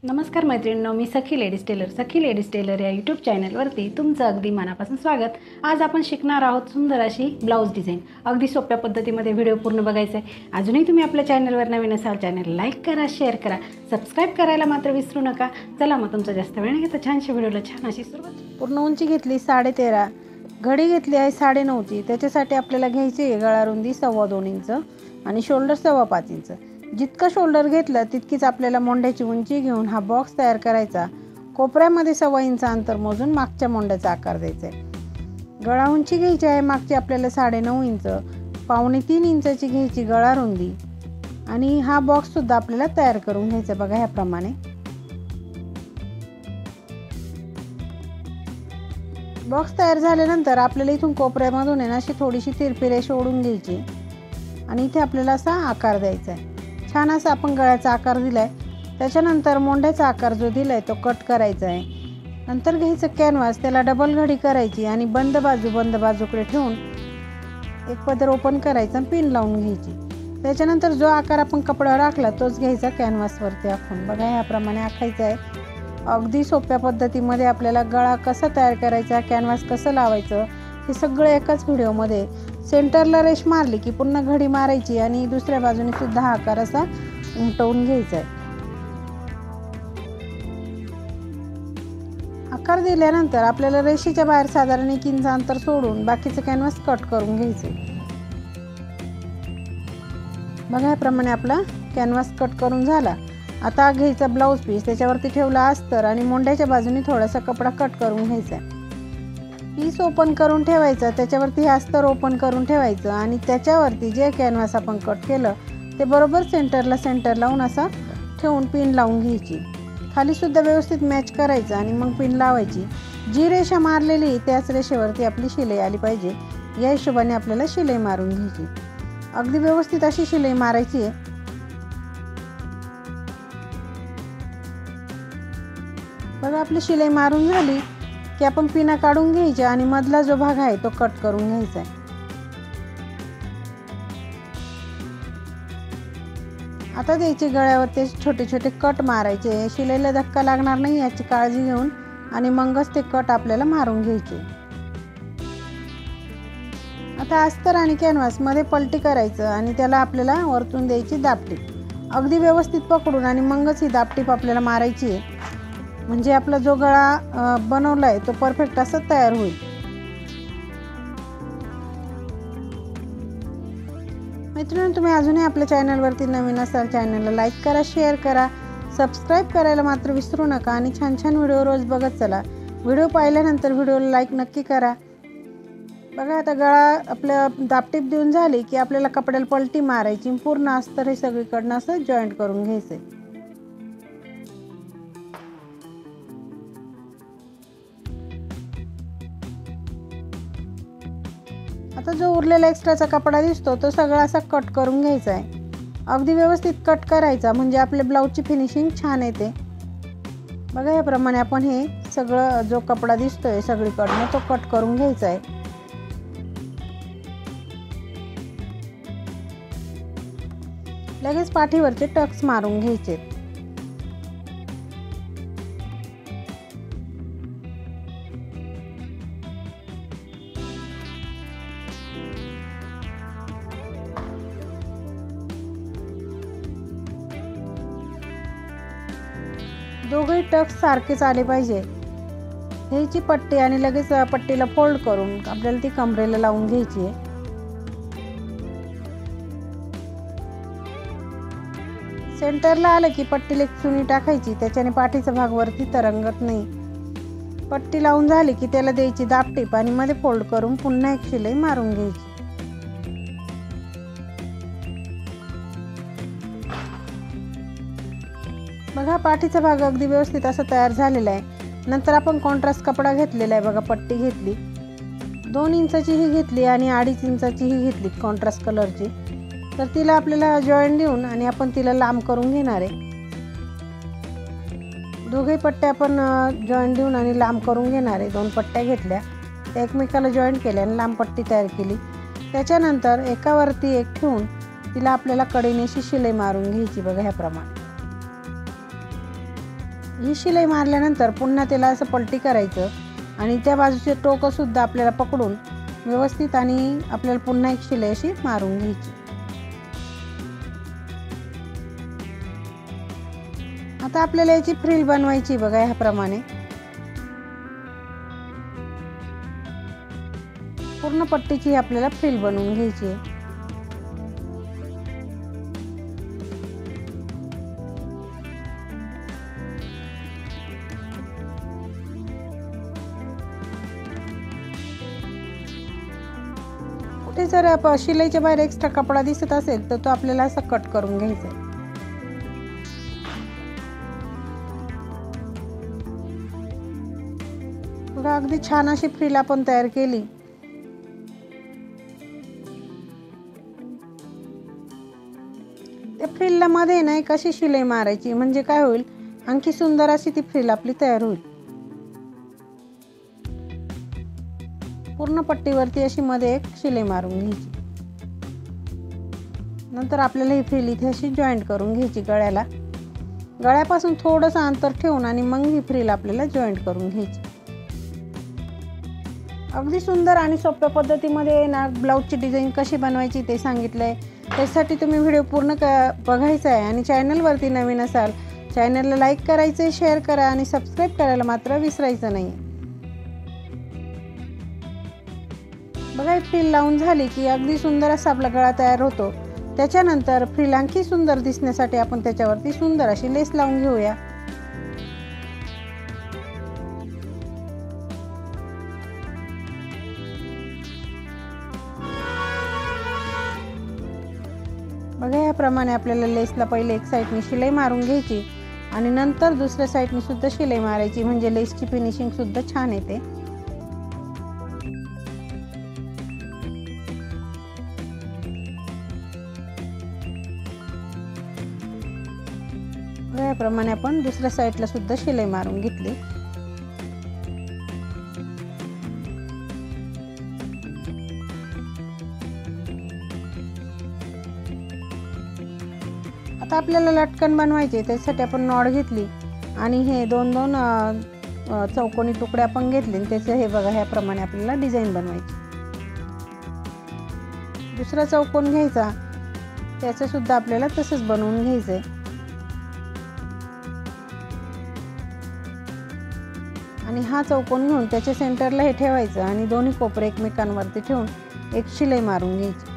नमस्कार मैत्रिणींनो, मी सखी ladies tailor या यूट्यूब चॅनलवरती तुमचं अगदी मनापासून स्वागत। आज आपण शिकणार आहोत सुंदर अशी ब्लाऊज डिझाईन। अगदी सोप्या पद्धतीमध्ये व्हिडिओ पूर्ण बघायचा आहे। अजूनही तुम्ही आपल्या चॅनलवर नवीन असाल, चॅनल लाईक करा, शेअर करा, सबस्क्राईब करायला मात्र विसरू नका। चला मग तुमचा जास्त वेळ न घेता छानशा व्हिडिओला छान अशी सुरुवात। पूर्ण उंची घेतली 13.5, घडी घेतली आहे 9.5ची। त्याच्यासाठी आपल्याला घ्यायची आहे गळा रुंदी 2.25 इंच आणि शोल्डर 5.25 इंच। जितका शोल्डर घेतला तितकीच आपल्याला मोंड्याची उंची घेऊन हा बॉक्स तयार करायचा। कोपऱ्यामध्ये 1.25 इंच अंतर मोजून मागच्या मोंड्याचा आकार द्यायचा आहे। गळा उंची घ्यायची आहे मागची आपल्याला 9.5 इंच, 2.25 इंचाची घ्यायची गळा रुंदी आणि हा बॉक्स सुद्धा आपल्याला तयार करून घ्यायचा। बघा ह्याप्रमाणे बॉक्स तयार झाल्यानंतर आपल्याला इथून कोपऱ्यामधून आहे ना अशी थोडीशी तिरपी रेष ओढून घ्यायची आणि इथे आपल्याला असा आकार द्यायचा आहे। छान असा आपण गळ्याचा आकार दिलाय। त्याच्यानंतर मोंड्याचा आकार जो दिलाय तो कट करायचा आहे। नंतर घ्यायचं कॅनव्हास, त्याला डबल घडी करायची आणि बंद बाजूकडे ठेवून एक पदर ओपन करायचा, पिन लावून घ्यायची। त्याच्यानंतर जो आकार आपण कपड्यावर आखला तोच घ्यायचा कॅनव्हासवरती आखून। बघा याप्रमाणे आखायचा आहे। अगदी सोप्या पद्धतीमध्ये आपल्याला गळा कसा तयार करायचा, कॅनव्हास कसं लावायचं हे सगळं एकाच व्हिडिओमध्ये। सेंटरला रेष मारली की पुन्हा घडी मारायची आणि दुसऱ्या बाजूने सुद्धा हा आकार असा उमटवून घ्यायचा आहे। आकार दिल्यानंतर आपल्याला रेषेच्या बाहेर साधारण 1 इंच अंतर सोडून बाकीचं कॅनव्हास कट करून घ्यायचे। बघा याप्रमाणे आपला कॅनव्हास कट करून झाला। आता घ्यायचा ब्लाऊज पीस, त्याच्यावरती ठेवला अस्तर आणि मोंड्याच्या बाजूने थोडासा कपडा कट करून घ्यायचा। पीस ओपन करून ठेवायचा, त्याच्यावरती हे अस्तर ओपन करून ठेवायचं आणि त्याच्यावरती जे कॅनव्हास आपण कट केलं ते बरोबर सेंटर लावून असा ठेवून पिन लावून घ्यायची। खाली सुद्धा व्यवस्थित मॅच करायचं आणि मग पिन लावायची। जी रेषा मारलेली त्याच रेषेवरती आपली शिलाई आली पाहिजे, या हिशोबाने आपल्याला शिलाई मारून घ्यायची। अगदी व्यवस्थित अशी शिलाई मारायची आहे। बघा आपली शिलाई मारून झाली की आपण पिना काढून घ्यायच्या आणि मधला जो भाग आहे तो कट करून घ्यायचा आहे। आता द्यायचे गळ्यावर ते छोटे छोटे कट मारायचे। शिलाईला धक्का लागणार नाही याची काळजी घेऊन आणि मगच ते कट आपल्याला मारून घ्यायचे। आता अस्तर आणि कॅनव्हास मध्ये पलटी करायचं आणि त्याला आपल्याला वरतून द्यायची दाबटीप। अगदी व्यवस्थित पकडून आणि मगच ही दाबटीप आपल्याला मारायची आहे, म्हणजे आपला जो गळा बनवलाय तो परफेक्ट असा तयार होईल। मित्रांनो, तुम्ही अजूनही आपल्या चॅनलवरती नवीन असाल, चॅनलला लाईक करा, शेअर करा, सबस्क्राईब करायला मात्र विसरू नका आणि छान छान व्हिडिओ रोज बघत चला। व्हिडिओ पाहिल्यानंतर व्हिडिओला लाईक नक्की करा। बघा आता गळा आपल्या दाबटीप देऊन झाली की आपल्याला कपड्याला पलटी मारायची। पूर्ण अस्तर हे सगळीकडनं असं जॉईंट करून घ्यायचंय। आता जो उरलेला एक्स्ट्राचा कपडा दिसतो तो सगळा असा कट करून घ्यायचा आहे। अगदी व्यवस्थित कट करायचा म्हणजे आपल्या ब्लाऊजची फिनिशिंग छान येते। बघा याप्रमाणे आपण हे सगळं जो कपडा दिसतोय सगळीकडनं तो कट करून घ्यायचा आहे। लगेच पाठीवरचे टक्स मारून घ्यायचे। दोघे टक्स सारखेच आले पाहिजे। घ्यायची पट्टी आणि लगेच पट्टीला फोल्ड करून आपल्याला ती कमरेला लावून घ्यायची आहे। सेंटरला आलं की पट्टीला एक चुनी टाकायची, त्याच्याने पाठीचा भाग वरती तरंगत नाही। पट्टी लावून झाली की त्याला द्यायची दाबटीप आणि मध्ये फोल्ड करून पुन्हा एक शिलाई मारून घ्यायची। बघा पाठीचा भाग अगदी व्यवस्थित असा तयार झालेला आहे। नंतर आपण कॉन्ट्रास्ट कपडा घेतलेला आहे। बघा पट्टी घेतली, 2 इंचाची ही घेतली आणि 2.5 इंचाची ही घेतली कॉन्ट्रास्ट कलरची। तर तिला आपल्याला जॉईंट देऊन आणि आपण तिला लांब करून घेणार आहे। दोघे पट्ट्या आपण जॉईंट देऊन आणि लांब करून घेणार आहे। 2 पट्ट्या घेतल्या, त्या एकमेकाला जॉईंट केल्या आणि लांब पट्टी तयार केली। त्याच्यानंतर एकावरती एक ठेवून तिला आपल्याला कडेने शिलाई मारून घ्यायची। बघा ह्याप्रमाणे ही शिलाई मारल्यानंतर पुन्हा त्याला असं पलटी करायचं आणि त्या बाजूचे टोकंसुद्धा आपल्याला पकडून व्यवस्थित आणि आपल्याला पुन्हा एक शिलाई अशी मारून घ्यायची। आता आपल्याला याची फ्रिल बनवायची बघा ह्याप्रमाणे। पूर्ण पट्टीची आपल्याला फ्रिल बनवून घ्यायची आहे। कुठे जर शिलाईच्या बाहेर एक्स्ट्रा कपडा दिसत असेल तर तो आपल्याला असं कट करून घ्यायचा आहे। बघा अगदी छान अशी फ्रिल आपण तयार केली। त्या फ्रिलला मध्ये ना एक अशी शिलाई मारायची, म्हणजे काय होईल, आणखी सुंदर अशी ती फ्रिल आपली तयार होईल। पूर्ण पट्टीवरती अशी मध्ये एक शिलाई मारून घ्यायची। नंतर आपल्याला ही फ्रिल इथे अशी जॉईंट करून घ्यायची गळ्याला। गळ्यापासून थोडंसं अंतर ठेवून आणि मग ही फ्रिल आपल्याला जॉईंट करून घ्यायची। अगदी सुंदर आणि सोप्या पद्धतीमध्ये ना ब्लाऊजची डिझाईन कशी बनवायची ते सांगितलंय। त्यासाठी तुम्ही व्हिडिओ पूर्ण बघायचा आहे आणि चॅनलवरती नवीन असाल चॅनलला लाईक करायचं, शेअर करा आणि सबस्क्राईब करायला मात्र विसरायचं नाही। बघा फ्रिल लावून झाली की अगदी सुंदर असा आपला गळा तयार होतो। त्याच्यानंतर फ्रिल आणखी सुंदर दिसण्यासाठी आपण त्याच्यावरती सुंदर अशी लेस लावून घेऊया। बघा याप्रमाणे आपल्याला लेसला पहिले एक साईडने शिलाई मारून घ्यायची आणि नंतर दुसऱ्या साईडने सुद्धा शिलाई मारायची, म्हणजे लेसची फिनिशिंग सुद्धा छान येते। याप्रमाणे आपण दुसऱ्या साईडला सुद्धा शिलाई मारून घेतली। आता आपल्याला लटकन बनवायचे, त्यासाठी आपण नॉट घेतली आणि हे दोन दोन चौकोनी तुकडे आपण घेतले आणि त्याचे हे बघा ह्याप्रमाणे आपल्याला डिझाईन बनवायची। दुसरा चौकोन घ्यायचा, त्याचं सुद्धा आपल्याला तसंच बनवून घ्यायचंय। आणि हा चौकोन घेऊन त्याच्या सेंटरला हे ठेवायचं आणि दोन्ही कोपरे एकमेकांवरती ठेवून एक शिलाई मारून घ्यायची।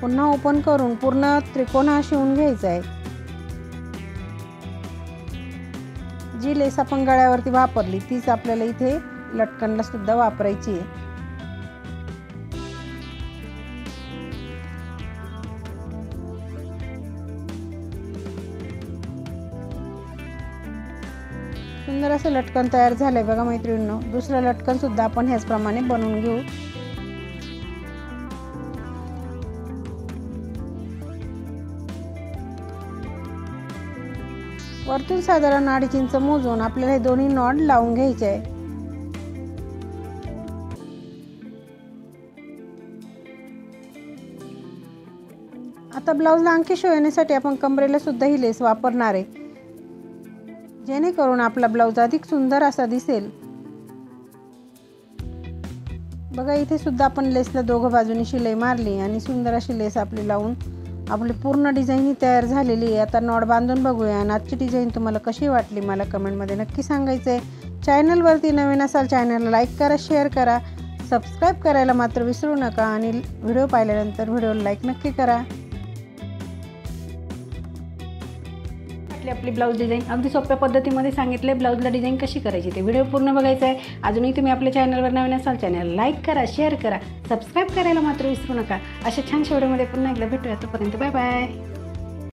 पुन्हा ओपन करून पूर्ण त्रिकोण हा शिवून घ्यायचा आहे। जी लेस आपण गळ्यावरती वापरली तीच आपल्याला इथे लटकनला सुद्धा वापरायची आहे। सुंदर असं लटकन तयार झालंय बघा मैत्रिणींनो। दुसरं लटकन सुद्धा आपण ह्याचप्रमाणे बनवून घेऊ। वरतून साधारण 2.5 इंच मोजून आपल्याला हे दोन्ही नॉट लावून घ्यायचे आहे। आता ब्लाऊजला आणखी शो येण्यासाठी आपण कमरेला सुद्धा ही लेस वापरणार आहे, जेणेकरून आपला ब्लाऊज अधिक सुंदर असा दिसेल। बघा इथे सुद्धा आपण लेसला दोघं बाजूनी शिलाई मारली आणि सुंदर अशी लेस आपली लावून आपली पूर्ण डिझाईन ही तयार झालेली आहे। आता नॉट बांधून बघूया आणि आजची डिझाईन तुम्हाला कशी वाटली मला कमेंटमध्ये नक्की सांगायचं आहे। चॅनलवरती नवीन असाल चॅनलला लाईक करा, शेअर करा, सबस्क्राईब करायला मात्र विसरू नका आणि व्हिडिओ पाहिल्यानंतर व्हिडिओला लाईक नक्की करा। आपली ब्लाऊज डिझाईन अगदी सोप्या पद्धतीमध्ये सांगितले। ब्लाऊजला डिझाईन कशी करायची ते व्हिडिओ पूर्ण बघायचा आहे। अजूनही तुम्ही आपल्या चॅनलवर नवीन असाल चॅनलला लाईक करा, शेअर करा, सबस्क्राईब करायला मात्र विसरू नका। अशा छानशा व्हिडिओमध्ये पुन्हा एकदा भेटूया, तोपर्यंत बाय बाय।